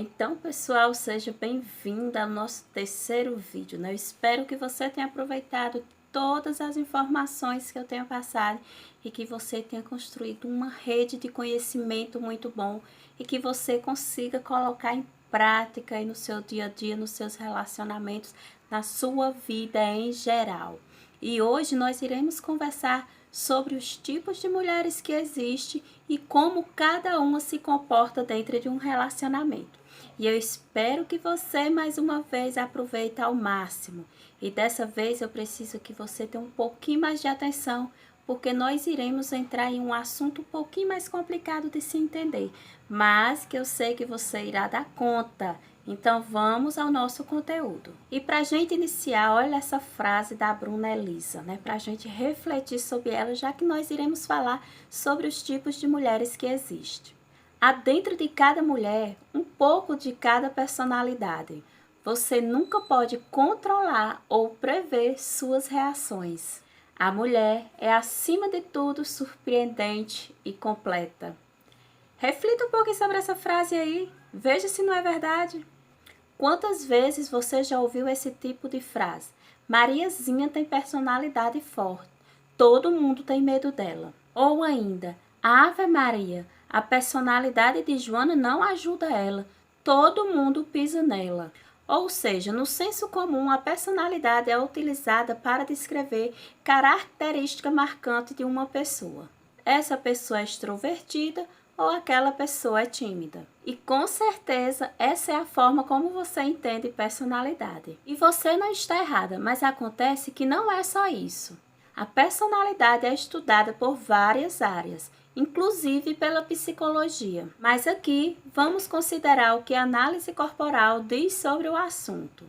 Então, pessoal, seja bem-vinda ao nosso terceiro vídeo, né? Eu espero que você tenha aproveitado todas as informações que eu tenho passado e que você tenha construído uma rede de conhecimento muito bom e que você consiga colocar em prática aí no seu dia a dia, nos seus relacionamentos, na sua vida em geral. E hoje nós iremos conversar sobre os tipos de mulheres que existem e como cada uma se comporta dentro de um relacionamento. E eu espero que você mais uma vez aproveite ao máximo. E dessa vez eu preciso que você tenha um pouquinho mais de atenção, porque nós iremos entrar em um assunto um pouquinho mais complicado de se entender, mas que eu sei que você irá dar conta. Então vamos ao nosso conteúdo. E para a gente iniciar, olha essa frase da Bruna Elisa, né? Para a gente refletir sobre ela, já que nós iremos falar sobre os tipos de mulheres que existem. Há dentro de cada mulher um pouco de cada personalidade. Você nunca pode controlar ou prever suas reações. A mulher é, acima de tudo, surpreendente e completa. Reflita um pouco sobre essa frase aí, veja se não é verdade. Quantas vezes você já ouviu esse tipo de frase? Mariazinha tem personalidade forte, todo mundo tem medo dela. Ou ainda, Ave Maria, a personalidade de Joana não ajuda ela, todo mundo pisa nela. Ou seja, no senso comum, a personalidade é utilizada para descrever característica marcante de uma pessoa. Essa pessoa é extrovertida ou aquela pessoa é tímida. E com certeza essa é a forma como você entende personalidade. E você não está errada, mas acontece que não é só isso. A personalidade é estudada por várias áreas, inclusive pela psicologia. Mas aqui vamos considerar o que a análise corporal diz sobre o assunto.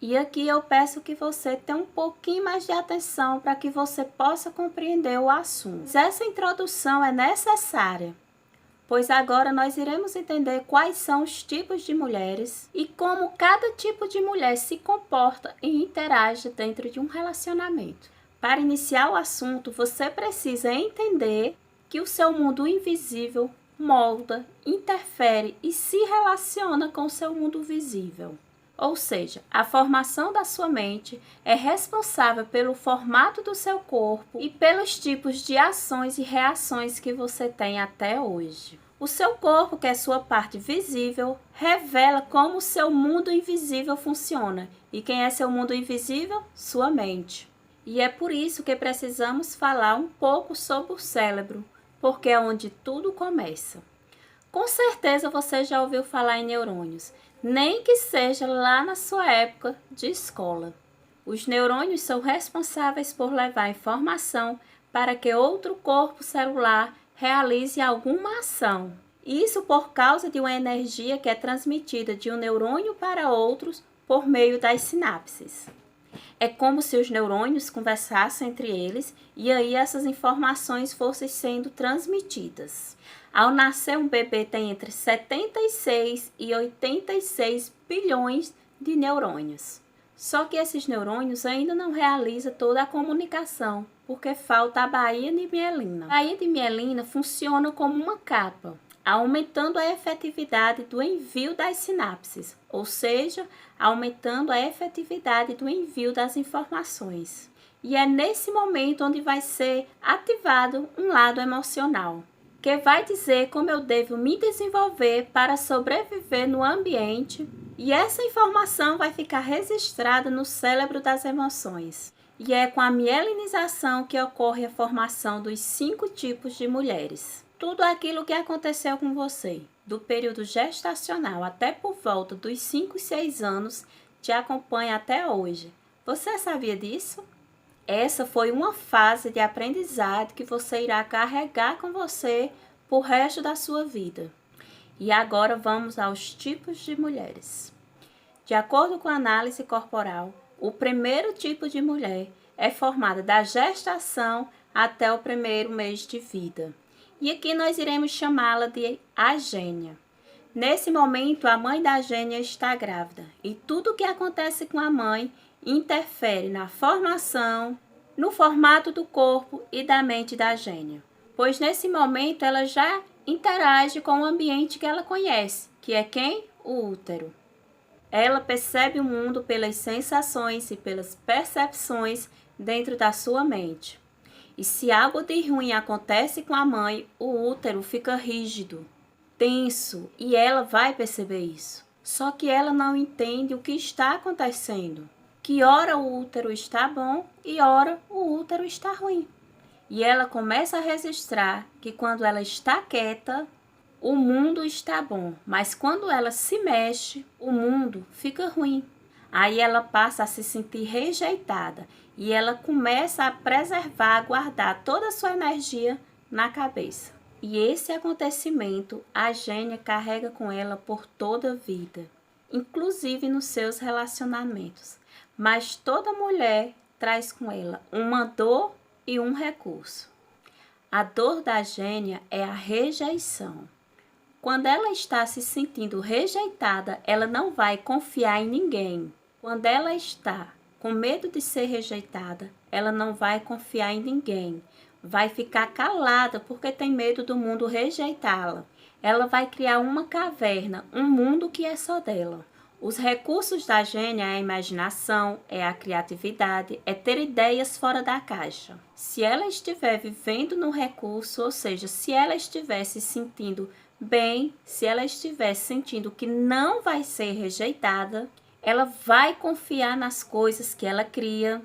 E aqui eu peço que você tenha um pouquinho mais de atenção para que você possa compreender o assunto. Essa introdução é necessária, pois agora nós iremos entender quais são os tipos de mulheres e como cada tipo de mulher se comporta e interage dentro de um relacionamento. Para iniciar o assunto, você precisa entender que o seu mundo invisível molda, interfere e se relaciona com o seu mundo visível. Ou seja, a formação da sua mente é responsável pelo formato do seu corpo e pelos tipos de ações e reações que você tem até hoje. O seu corpo, que é sua parte visível, revela como o seu mundo invisível funciona. E quem é seu mundo invisível? Sua mente. E é por isso que precisamos falar um pouco sobre o cérebro, porque é onde tudo começa. Com certeza você já ouviu falar em neurônios, nem que seja lá na sua época de escola. Os neurônios são responsáveis por levar informação para que outro corpo celular realize alguma ação. Isso por causa de uma energia que é transmitida de um neurônio para outros por meio das sinapses. É como se os neurônios conversassem entre eles e aí essas informações fossem sendo transmitidas. Ao nascer, um bebê tem entre 76 e 86 bilhões de neurônios. Só que esses neurônios ainda não realizam toda a comunicação, porque falta a baía de mielina. A baía de mielina funciona como uma capa, aumentando a efetividade do envio das sinapses, ou seja, aumentando a efetividade do envio das informações. E é nesse momento onde vai ser ativado um lado emocional, que vai dizer como eu devo me desenvolver para sobreviver no ambiente, e essa informação vai ficar registrada no cérebro das emoções. E é com a mielinização que ocorre a formação dos 5 tipos de mulheres. Tudo aquilo que aconteceu com você, do período gestacional até por volta dos 5 e 6 anos, te acompanha até hoje. Você sabia disso? Essa foi uma fase de aprendizado que você irá carregar com você por resto da sua vida. E agora vamos aos tipos de mulheres. De acordo com a análise corporal, o primeiro tipo de mulher é formada da gestação até o primeiro mês de vida. E aqui nós iremos chamá-la de agênia. Nesse momento, a mãe da gênia está grávida e tudo o que acontece com a mãe interfere na formação, no formato do corpo e da mente da gênia. Pois nesse momento ela já interage com o ambiente que ela conhece, que é quem? o útero. Ela percebe o mundo pelas sensações e pelas percepções dentro da sua mente. E se algo de ruim acontece com a mãe, o útero fica rígido, tenso, e ela vai perceber isso. Só que ela não entende o que está acontecendo. Que ora o útero está bom e ora o útero está ruim. E ela começa a registrar que quando ela está quieta, o mundo está bom, mas quando ela se mexe, o mundo fica ruim. Aí ela passa a se sentir rejeitada e ela começa a preservar, a guardar toda a sua energia na cabeça. E esse acontecimento a Gênia carrega com ela por toda a vida, inclusive nos seus relacionamentos. Mas toda mulher traz com ela uma dor e um recurso. A dor da Gênia é a rejeição. Quando ela está se sentindo rejeitada, ela não vai confiar em ninguém. Quando ela está com medo de ser rejeitada, ela não vai confiar em ninguém. Vai ficar calada porque tem medo do mundo rejeitá-la. Ela vai criar uma caverna, um mundo que é só dela. Os recursos da Gênia é a imaginação, é a criatividade, é ter ideias fora da caixa. Se ela estiver vivendo no recurso, ou seja, se ela estiver se sentindo bem, se ela estiver sentindo que não vai ser rejeitada, ela vai confiar nas coisas que ela cria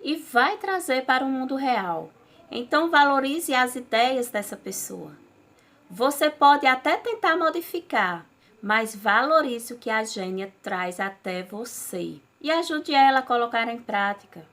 e vai trazer para o mundo real. Então valorize as ideias dessa pessoa. Você pode até tentar modificar, mas valorize o que a Gênia traz até você e ajude ela a colocar em prática.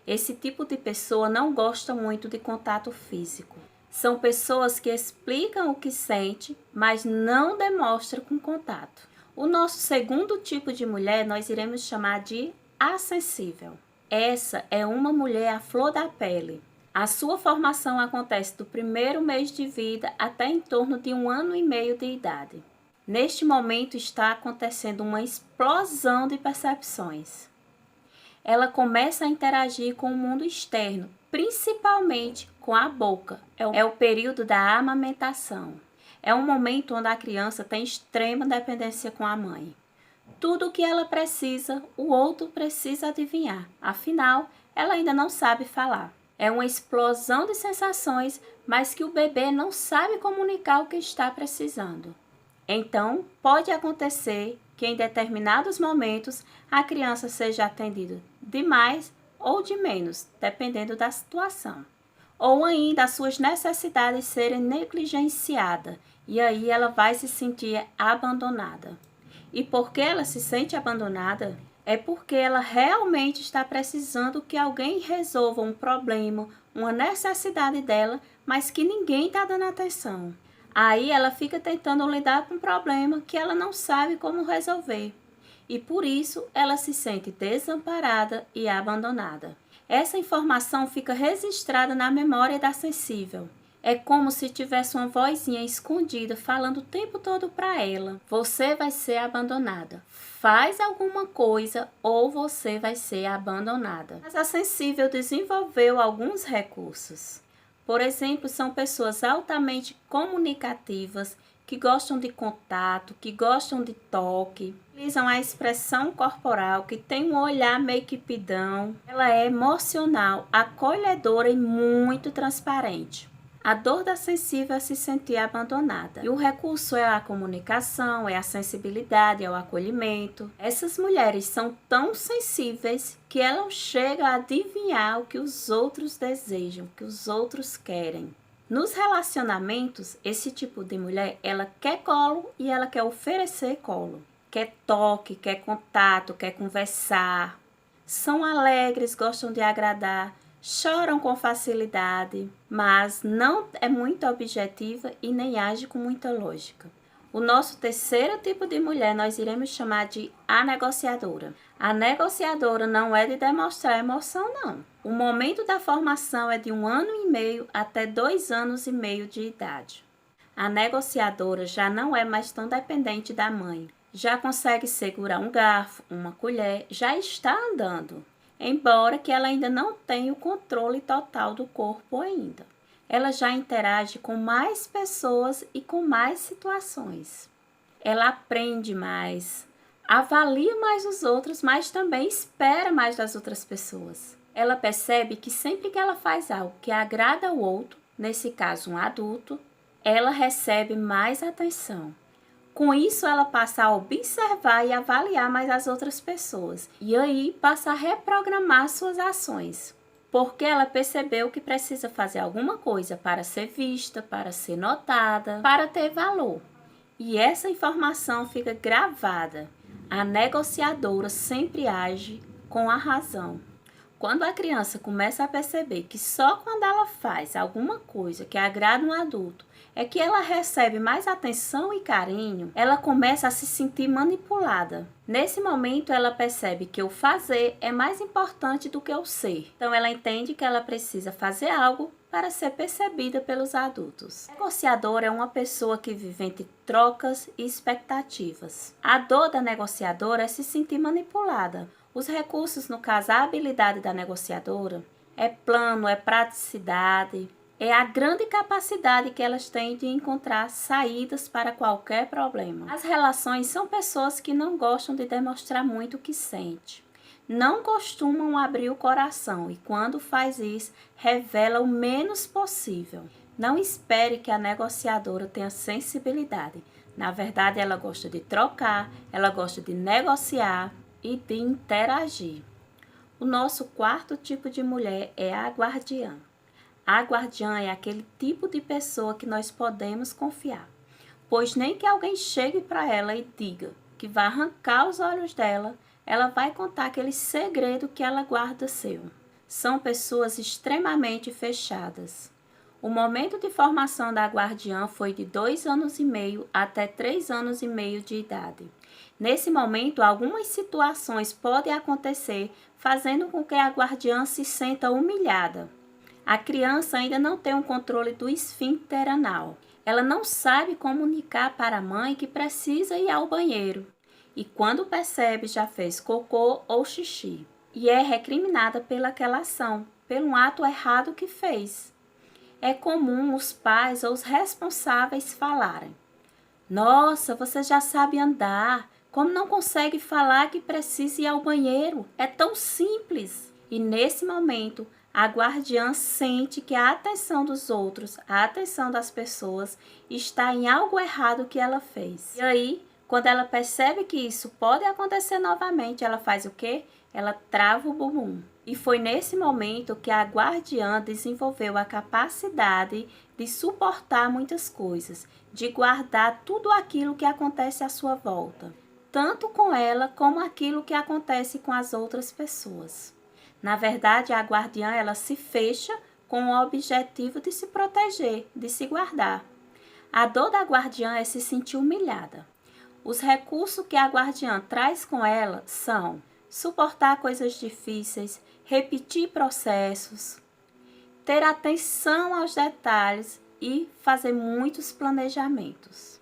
Esse tipo de pessoa não gosta muito de contato físico. São pessoas que explicam o que sente, mas não demonstram com contato. O nosso segundo tipo de mulher nós iremos chamar de assensível. Essa é uma mulher à flor da pele. A sua formação acontece do primeiro mês de vida até em torno de 1 ano e meio de idade. Neste momento está acontecendo uma explosão de percepções. Ela começa a interagir com o mundo externo, principalmente com a boca. É o período da amamentação. É um momento onde a criança tem extrema dependência com a mãe. Tudo o que ela precisa, o outro precisa adivinhar. Afinal, ela ainda não sabe falar. É uma explosão de sensações, mas que o bebê não sabe comunicar o que está precisando. Então, pode acontecer que em determinados momentos a criança seja atendida de mais ou de menos, dependendo da situação. Ou ainda as suas necessidades serem negligenciadas, e aí ela vai se sentir abandonada. E por que ela se sente abandonada? É porque ela realmente está precisando que alguém resolva um problema, uma necessidade dela, mas que ninguém está dando atenção. Aí ela fica tentando lidar com um problema que ela não sabe como resolver. E por isso ela se sente desamparada e abandonada. Essa informação fica registrada na memória da sensível. É como se tivesse uma vozinha escondida falando o tempo todo para ela. Você vai ser abandonada. Faz alguma coisa ou você vai ser abandonada. Mas a sensível desenvolveu alguns recursos. Por exemplo, são pessoas altamente comunicativas, que gostam de contato, que gostam de toque, utilizam a expressão corporal, que tem um olhar meio que pidão. Ela é emocional, acolhedora e muito transparente. A dor da sensível é se sentir abandonada. E o recurso é a comunicação, é a sensibilidade, é o acolhimento. Essas mulheres são tão sensíveis que elas chegam a adivinhar o que os outros desejam, o que os outros querem. Nos relacionamentos, esse tipo de mulher, ela quer colo e ela quer oferecer colo. Quer toque, quer contato, quer conversar. São alegres, gostam de agradar. Choram com facilidade, mas não é muito objetiva e nem age com muita lógica. O nosso terceiro tipo de mulher nós iremos chamar de a negociadora. A negociadora não é de demonstrar emoção, não. O momento da formação é de 1 ano e meio até 2 anos e meio de idade. A negociadora já não é mais tão dependente da mãe. Já consegue segurar um garfo, uma colher, já está andando. Embora que ela ainda não tenha o controle total do corpo ainda. Ela já interage com mais pessoas e com mais situações. ela aprende mais, avalia mais os outros, mas também espera mais das outras pessoas. Ela percebe que sempre que ela faz algo que agrada ao outro, nesse caso um adulto, ela recebe mais atenção. Com isso, ela passa a observar e avaliar mais as outras pessoas. E aí passa a reprogramar suas ações. Porque ela percebeu que precisa fazer alguma coisa para ser vista, para ser notada, para ter valor. E essa informação fica gravada. A negociadora sempre age com a razão. Quando a criança começa a perceber que só quando ela faz alguma coisa que agrada um adulto é que ela recebe mais atenção e carinho, ela começa a se sentir manipulada. Nesse momento, ela percebe que o fazer é mais importante do que o ser. Então, ela entende que ela precisa fazer algo para ser percebida pelos adultos. O negociador é uma pessoa que vive entre trocas e expectativas. A dor da negociadora é se sentir manipulada. Os recursos, no caso, a habilidade da negociadora, é plano, é praticidade, é a grande capacidade que elas têm de encontrar saídas para qualquer problema. As relações são pessoas que não gostam de demonstrar muito o que sente. Não costumam abrir o coração e, quando faz isso, revela o menos possível. Não espere que a negociadora tenha sensibilidade. Na verdade, ela gosta de trocar, ela gosta de negociar e de interagir. O nosso quarto tipo de mulher é a guardiã. A guardiã é aquele tipo de pessoa que nós podemos confiar, pois nem que alguém chegue para ela e diga que vai arrancar os olhos dela, ela vai contar aquele segredo que ela guarda seu. São pessoas extremamente fechadas. O momento de formação da guardiã foi de 2 anos e meio até 3 anos e meio de idade. Nesse momento, algumas situações podem acontecer, fazendo com que a guardiã se sinta humilhada. A criança ainda não tem um controle do esfíncter anal. Ela não sabe comunicar para a mãe que precisa ir ao banheiro. E quando percebe, já fez cocô ou xixi. E é recriminada pelaquela ação, pelo ato errado que fez. É comum os pais ou os responsáveis falarem: "Nossa, você já sabe andar. Como não consegue falar que precisa ir ao banheiro? É tão simples." E nesse momento, a guardiã sente que a atenção dos outros, a atenção das pessoas, está em algo errado que ela fez. E aí, quando ela percebe que isso pode acontecer novamente, ela faz o quê? Ela trava o bumbum. E foi nesse momento que a guardiã desenvolveu a capacidade de suportar muitas coisas, de guardar tudo aquilo que acontece à sua volta, tanto com ela como aquilo que acontece com as outras pessoas. Na verdade, a guardiã ela se fecha com o objetivo de se proteger, de se guardar. A dor da guardiã é se sentir humilhada. Os recursos que a guardiã traz com ela são suportar coisas difíceis, repetir processos, ter atenção aos detalhes e fazer muitos planejamentos.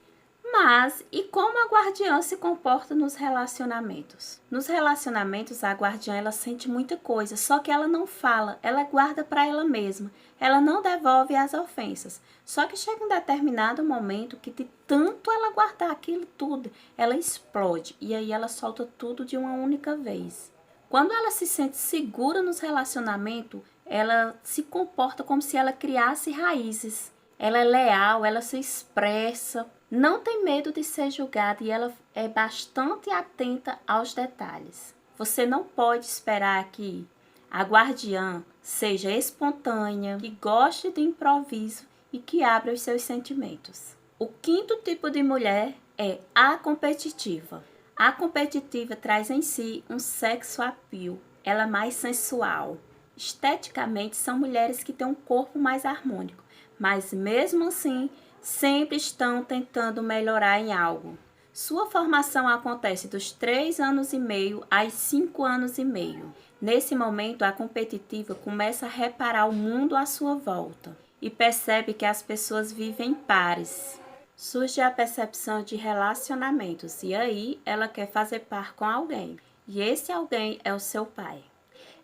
Mas, e como a guardiã se comporta nos relacionamentos? Nos relacionamentos, a guardiã ela sente muita coisa, só que ela não fala, ela guarda para ela mesma. Ela não devolve as ofensas. Só que chega um determinado momento que de tanto ela guardar aquilo tudo, ela explode e aí ela solta tudo de uma única vez. Quando ela se sente segura nos relacionamentos, ela se comporta como se ela criasse raízes. Ela é leal, ela se expressa, não tem medo de ser julgada e ela é bastante atenta aos detalhes. Você não pode esperar que a guardiã seja espontânea, que goste de improviso e que abra os seus sentimentos. O quinto tipo de mulher é a competitiva. A competitiva traz em si um sexo appeal, ela é mais sensual. Esteticamente, são mulheres que têm um corpo mais harmônico, mas mesmo assim, sempre estão tentando melhorar em algo. Sua formação acontece dos 3 anos e meio aos 5 anos e meio. Nesse momento, a competitiva começa a reparar o mundo à sua volta e percebe que as pessoas vivem em pares. Surge a percepção de relacionamentos e aí ela quer fazer par com alguém. E esse alguém é o seu pai.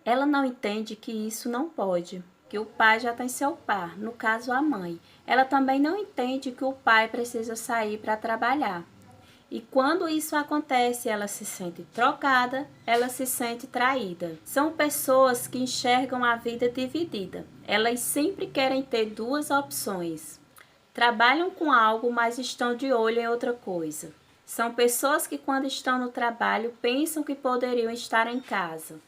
Ela não entende que isso não pode, que o pai já tem seu par, no caso a mãe. Ela também não entende que o pai precisa sair para trabalhar. E quando isso acontece, ela se sente trocada, ela se sente traída. São pessoas que enxergam a vida dividida. Elas sempre querem ter duas opções. Trabalham com algo, mas estão de olho em outra coisa. São pessoas que, quando estão no trabalho, pensam que poderiam estar em casa.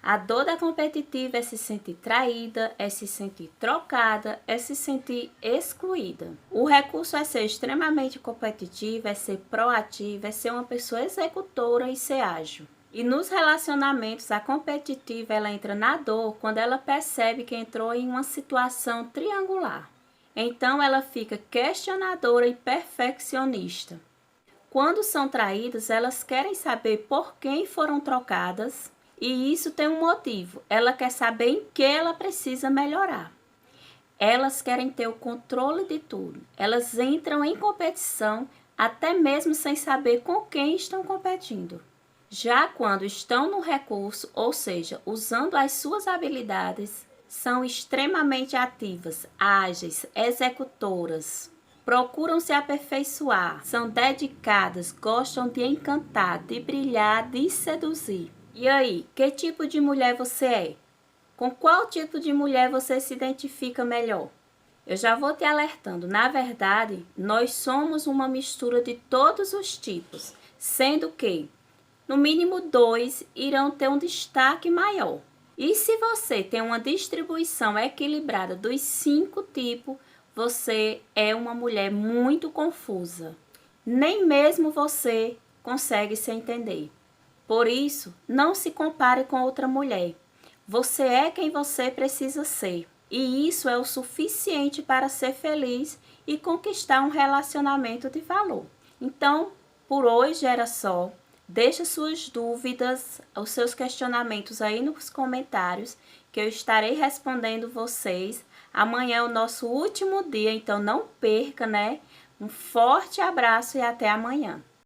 A dor da competitiva é se sentir traída, é se sentir trocada, é se sentir excluída. O recurso é ser extremamente competitiva, é ser proativa, é ser uma pessoa executora e ser ágil. E nos relacionamentos, a competitiva ela entra na dor quando ela percebe que entrou em uma situação triangular. Então ela fica questionadora e perfeccionista. Quando são traídas, elas querem saber por quem foram trocadas. E isso tem um motivo, ela quer saber em que ela precisa melhorar. Elas querem ter o controle de tudo, elas entram em competição até mesmo sem saber com quem estão competindo. Já quando estão no recurso, ou seja, usando as suas habilidades, são extremamente ativas, ágeis, executoras. Procuram se aperfeiçoar, são dedicadas, gostam de encantar, de brilhar, de seduzir. E aí, que tipo de mulher você é? Com qual tipo de mulher você se identifica melhor? Eu já vou te alertando, na verdade, nós somos uma mistura de todos os tipos, sendo que, no mínimo 2 irão ter um destaque maior. E se você tem uma distribuição equilibrada dos 5 tipos, você é uma mulher muito confusa. Nem mesmo você consegue se entender. Por isso, não se compare com outra mulher. Você é quem você precisa ser. E isso é o suficiente para ser feliz e conquistar um relacionamento de valor. Então, por hoje era só. Deixa suas dúvidas, os seus questionamentos aí nos comentários, que eu estarei respondendo vocês. Amanhã é o nosso último dia, então não perca, né? Um forte abraço e até amanhã.